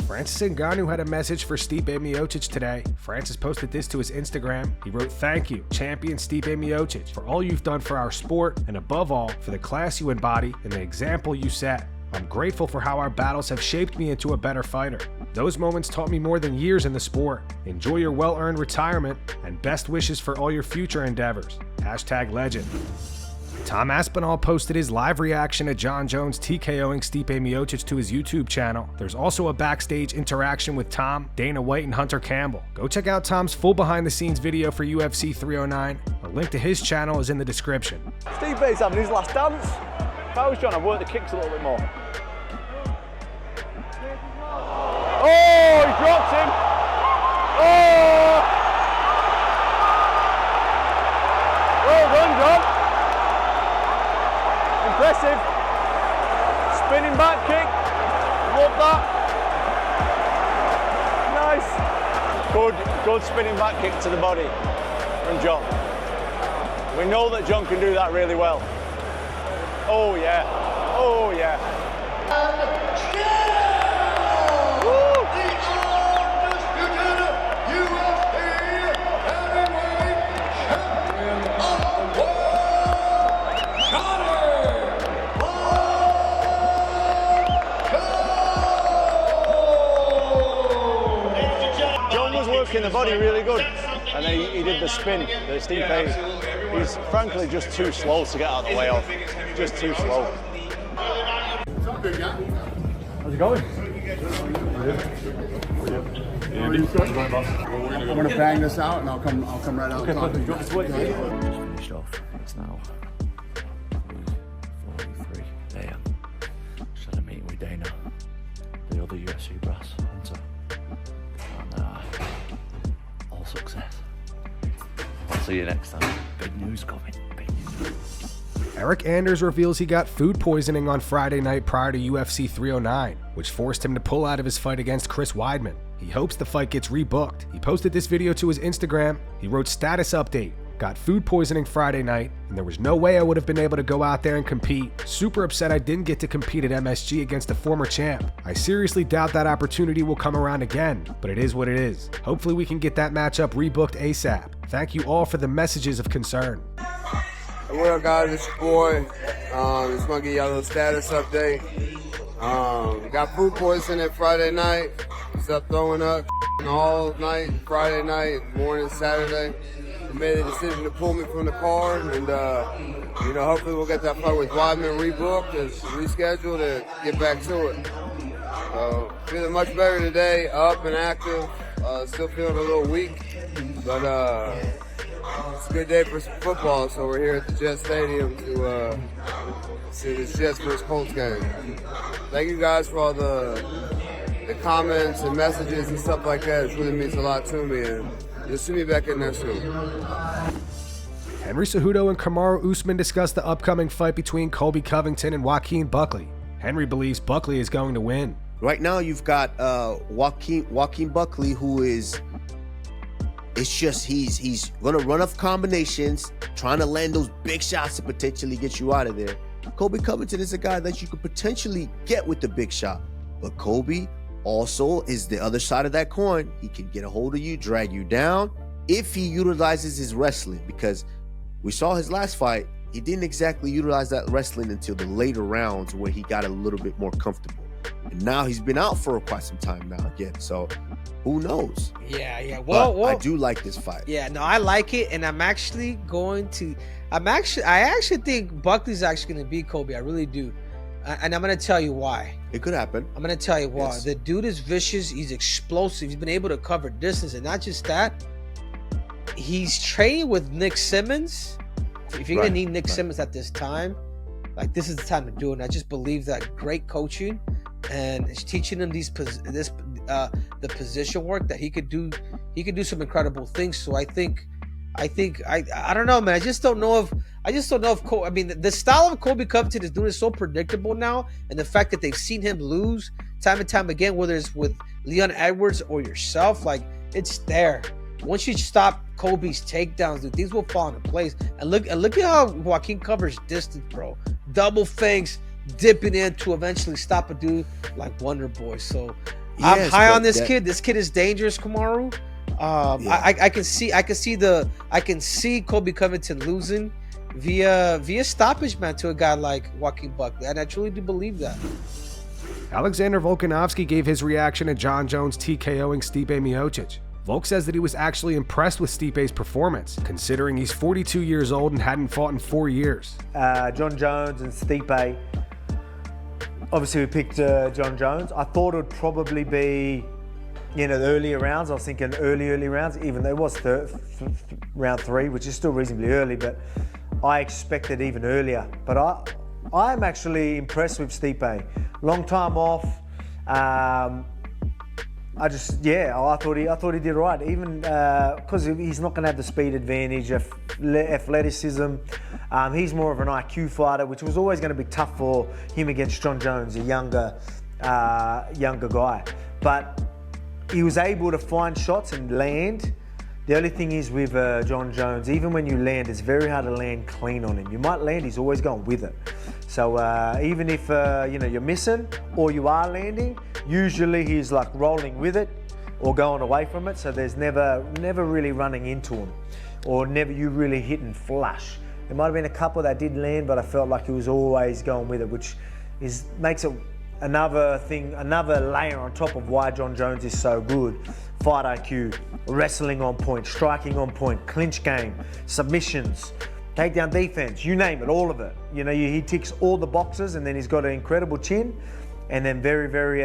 Francis Ngannou had a message for Stipe Miocic today. Francis posted this to his Instagram. He wrote, "Thank you, champion Stipe Miocic, for all you've done for our sport, and above all, for the class you embody and the example you set. I'm grateful for how our battles have shaped me into a better fighter. Those moments taught me more than years in the sport. Enjoy your well-earned retirement, and best wishes for all your future endeavors. #legend." Tom Aspinall posted his live reaction to Jon Jones TKOing Stipe Miocic to his YouTube channel. There's also a backstage interaction with Tom, Dana White, and Hunter Campbell. Go check out Tom's full behind-the-scenes video for UFC 309. A link to his channel is in the description. Stipe's having his last dance. If I was Jon, I'd work the kicks a little bit more. Oh, he dropped him. Oh! Well done, Jon. Impressive. Spinning back kick. Love that. Nice. Good spinning back kick to the body from Jon. We know that Jon can do that really well. Oh yeah. Oh yeah. In the body really good, and then he did the spin. The Stipe, he's frankly just too slow to get out of the way of. Just too slow. How's it going? I'm gonna bang this out, and I'll come right out. Okay, Finished off. It's now 4:43 a.m. Just had a meeting with Dana, the other UFC brass, Hunter. All success. I'll see you next time. Big news coming. Big news. Eryk Anders reveals he got food poisoning on Friday night prior to UFC 309, which forced him to pull out of his fight against Chris Weidman. He hopes the fight gets rebooked. He posted this video to his Instagram. He wrote, "Status update. Got food poisoning Friday night, and there was no way I would have been able to go out there and compete. Super upset I didn't get to compete at MSG against a former champ. I seriously doubt that opportunity will come around again, but it is what it is. Hopefully we can get that matchup rebooked ASAP. Thank you all for the messages of concern." What up, guys? It's your boy. Just want to give y'all a little status update. Got food poisoning Friday night. Was up throwing up all night, Friday night, morning, Saturday. Made a decision to pull me from the card, and hopefully we'll get that fight with Weidman rebooked and rescheduled and get back to it. Feeling much better today, up and active. Still feeling a little weak, but it's a good day for some football. So we're here at the Jet Stadium to see this Jets vs Colts game. Thank you guys for all the comments and messages and stuff like that. It really means a lot to me, and you'll see me back in there soon. Henry Cejudo and Kamaru Usman discussed the upcoming fight between Colby Covington and Joaquin Buckley. Henry believes Buckley is going to win. Right now, you've got Joaquin Buckley, who is, he's gonna run off combinations, trying to land those big shots to potentially get you out of there. Colby Covington is a guy that you could potentially get with the big shot, but Colby also is the other side of that coin. He can get a hold of you, drag you down, if he utilizes his wrestling, because we saw his last fight, he didn't exactly utilize that wrestling until the later rounds where he got a little bit more comfortable. And now he's been out for quite some time now again, so who knows? Yeah. Well, I do like this fight. Yeah, no, I like it, and I actually think Buckley's actually going to beat Colby. I really do. And I'm going to tell you why. It could happen. I'm going to tell you why. Yes. The dude is vicious. He's explosive. He's been able to cover distance. And not just that, he's training with Nick Simmons. If you're going to need Nick Simmons at this time, like, this is the time to do it. And I just believe that great coaching and it's teaching him the position work that he could do some incredible things. So I don't know, man. I just don't know if I mean, the style of Colby Covington is doing it so predictable now, and the fact that they've seen him lose time and time again, whether it's with Leon Edwards or yourself, like, it's there. Once you stop Colby's takedowns, dude, these will fall into place. And look at how Joaquin covers distance, bro. Double fangs, dipping in to eventually stop a dude like Wonder Boy. So I'm high on this kid. This kid is dangerous, Kamaru. I can see Colby Covington losing via stoppage, man, to a guy like Joaquin Buckley, and I truly do believe that. Alexander Volkanovski gave his reaction to Jon Jones TKOing Stipe Miocic. Volk says that he was actually impressed with Stipe's performance, considering he's 42 years old and hadn't fought in 4 years. Jon Jones and Stipe, obviously we picked Jon Jones. I thought it would probably be, the earlier rounds. I was thinking early rounds, even though it was round 3, which is still reasonably early, but I expected even earlier. But I'm actually impressed with Stipe. Long time off. I thought he did right, even because he's not going to have the speed advantage, athleticism. He's more of an IQ fighter, which was always going to be tough for him against Jon Jones, a younger guy. But he was able to find shots and land. The only thing is with Jon Jones, even when you land, it's very hard to land clean on him. You might land, he's always going with it. So even if you're missing or you are landing, usually he's like rolling with it or going away from it. So there's never really running into him, or never you really hitting flush. There might have been a couple that did land, but I felt like he was always going with it, which makes it another layer on top of why Jon Jones is so good. Fight IQ, wrestling on point, striking on point, clinch game, submissions, takedown defense, you name it, all of it. He ticks all the boxes, and then he's got an incredible chin, and then very, very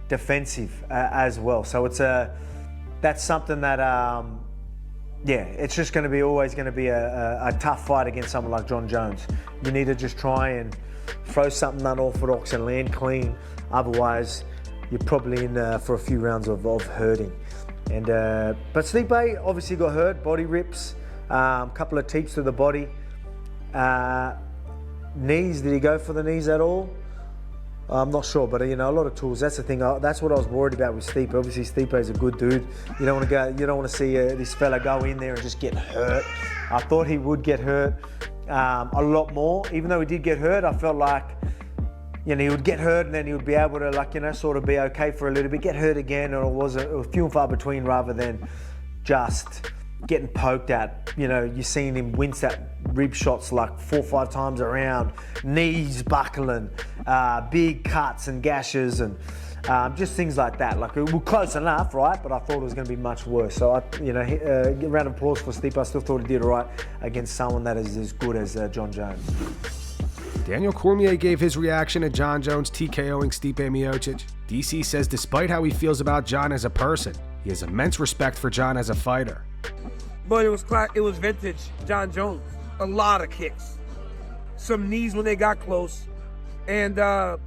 defensive as well. So that's something that, it's just going to be always going to be a tough fight against someone like Jon Jones. You need to just try and throw something unorthodox and land clean. Otherwise, you're probably in for a few rounds of hurting. But Stipe obviously got hurt, body rips, couple of teeps to the body. Knees, did he go for the knees at all? I'm not sure, but a lot of tools. That's the thing. That's what I was worried about with Stipe. Obviously, Stipe is a good dude. You don't want to see this fella go in there and just get hurt. I thought he would get hurt a lot more. Even though he did get hurt, I felt like he would get hurt and then he would be able to sort of be okay for a little bit, get hurt again, or it was few and far between rather than just getting poked at. You're seeing him wince at rib shots like 4 or 5 times around, knees buckling, big cuts and gashes, and just things like that. Like, it was close enough, right? But I thought it was going to be much worse. So, a round of applause for Stipe. I still thought he did all right against someone that is as good as Jon Jones. Daniel Cormier gave his reaction to Jon Jones TKOing Stipe Miocic. DC says despite how he feels about Jon as a person, he has immense respect for Jon as a fighter. But it was vintage Jon Jones. A lot of kicks, some knees when they got close, and a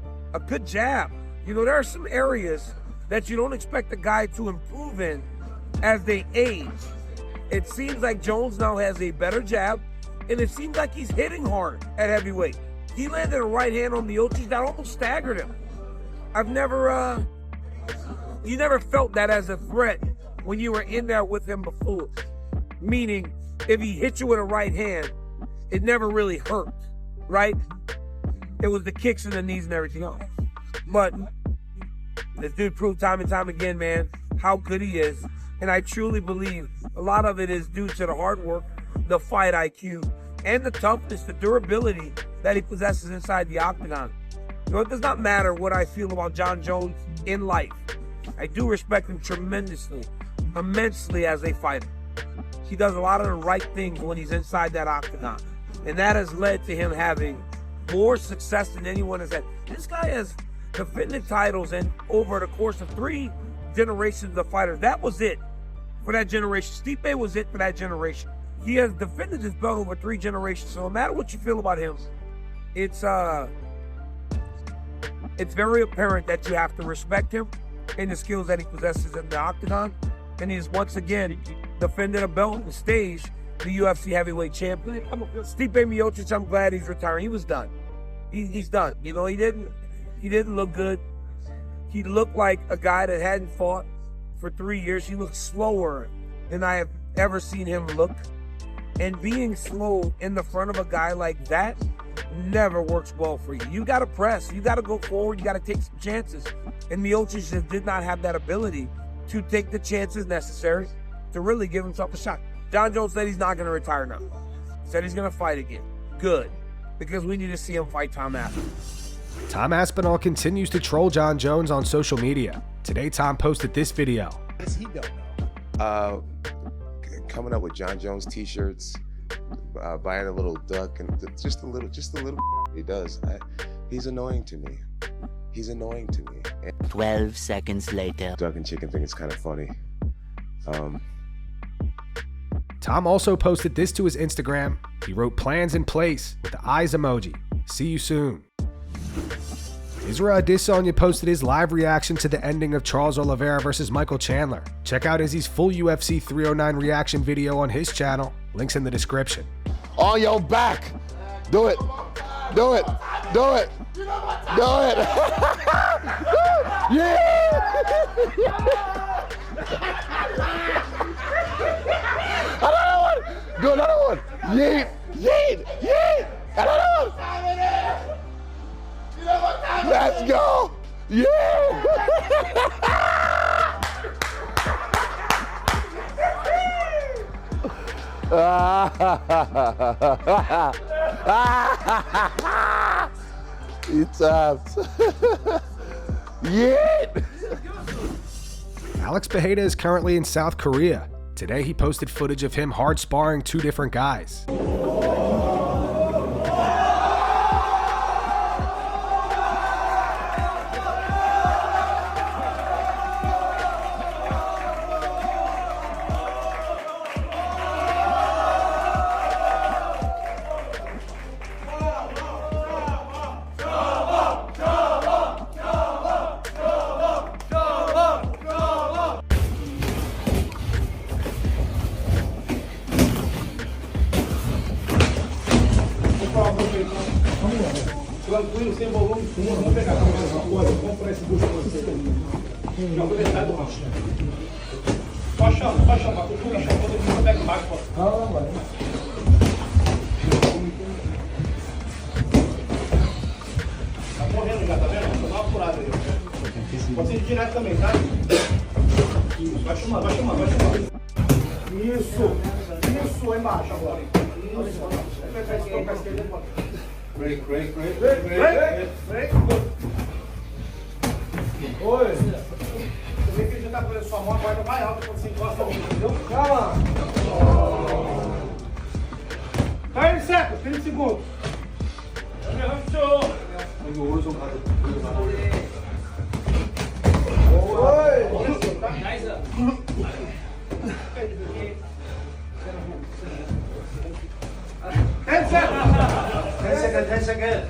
good jab. There are some areas that you don't expect a guy to improve in as they age. It seems like Jones now has a better jab, and it seems like he's hitting hard at heavyweight. He landed a right hand on Miocic that almost staggered him. You never felt that as a threat when you were in there with him before. Meaning, if he hit you with a right hand, it never really hurt, right? It was the kicks and the knees and everything else. But this dude proved time and time again, man, how good he is. And I truly believe a lot of it is due to the hard work, the fight IQ, and the toughness, the durability that he possesses inside the octagon. It does not matter what I feel about Jon Jones in life. I do respect him tremendously, immensely as a fighter. He does a lot of the right things when he's inside that octagon. And that has led to him having more success than anyone has had. This guy has defended titles, and over the course of 3 generations of fighters, that was it for that generation. Stipe was it for that generation. He has defended his belt over 3 generations. So no matter what you feel about him, it's very apparent that you have to respect him and the skills that he possesses in the octagon. And he's once again defended a belt and stays the UFC heavyweight champion. Stipe Miocic, I'm glad he's retiring. He was done. He's done. He didn't look good. He looked like a guy that hadn't fought for 3 years. He looked slower than I have ever seen him look. And being slow in the front of a guy like that never works well for you. You got to press. You got to go forward. You got to take some chances. And Miocic just did not have that ability to take the chances necessary to really give himself a shot. Jon Jones said he's not going to retire now. Said he's going to fight again. Good. Because we need to see him fight Tom Aspinall. Tom Aspinall continues to troll Jon Jones on social media. Today, Tom posted this video. What does he don't know? Coming up with Jon Jones t-shirts, buying a little duck, and just a little he does. He's annoying to me. He's annoying to me. 12 seconds later. Duck and chicken thing is kind of funny. Tom also posted this to his Instagram. He wrote plans in place with the eyes emoji. See you soon. Israel Adesanya posted his live reaction to the ending of Charles Oliveira versus Michael Chandler. Check out Izzy's full UFC 309 reaction video on his channel. Links in the description. On your back. Do it. Do it. Do it. Do it. Yeah. Another one. Do another one. Yeet. Yeet. Yeet. Another one. Let's go. Yeah. It's yeah. Alex Pereira is currently in South Korea. Today he posted footage of him hard sparring two different guys. Tranquilo, sem volume, vamos pegar a mesma coisa, vamos por esse bucho pra você. Já vou deixar do baixo. Pode chamar, todo mundo pega embaixo. Tá correndo já, tá vendo? Dá uma apurada aí. Pode ser direto também, tá? Isso, vai chamar. Isso, embaixo agora. Break. Oi. Você vê que ele já tá fazendo sua mão, a guarda vai alta quando você encosta, entendeu? Calma. Tá em seco, 30 segundos. Ten seconds.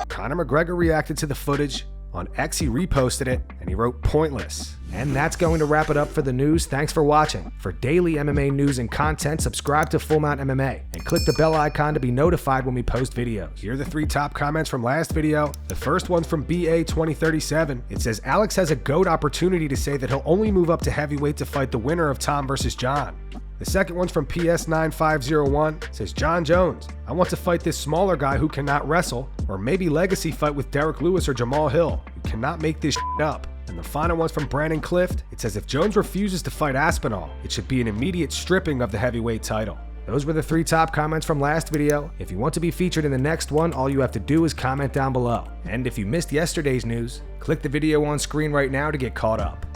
Conor McGregor reacted to the footage. On X, he reposted it, and he wrote pointless. And that's going to wrap it up for the news. Thanks for watching. For daily MMA news and content, subscribe to Full Mount MMA and click the bell icon to be notified when we post videos. Here are the 3 top comments from last video. The first one's from BA2037. It says, Alex has a GOAT opportunity to say that he'll only move up to heavyweight to fight the winner of Tom versus Jon. The second one's from PS9501. It says, Jon Jones, I want to fight this smaller guy who cannot wrestle, or maybe legacy fight with Derek Lewis or Jamal Hill. You cannot make this up. And the final one's from Brandon Clift. It says, if Jones refuses to fight Aspinall, it should be an immediate stripping of the heavyweight title. Those were the 3 top comments from last video. If you want to be featured in the next one, all you have to do is comment down below. And if you missed yesterday's news, click the video on screen right now to get caught up.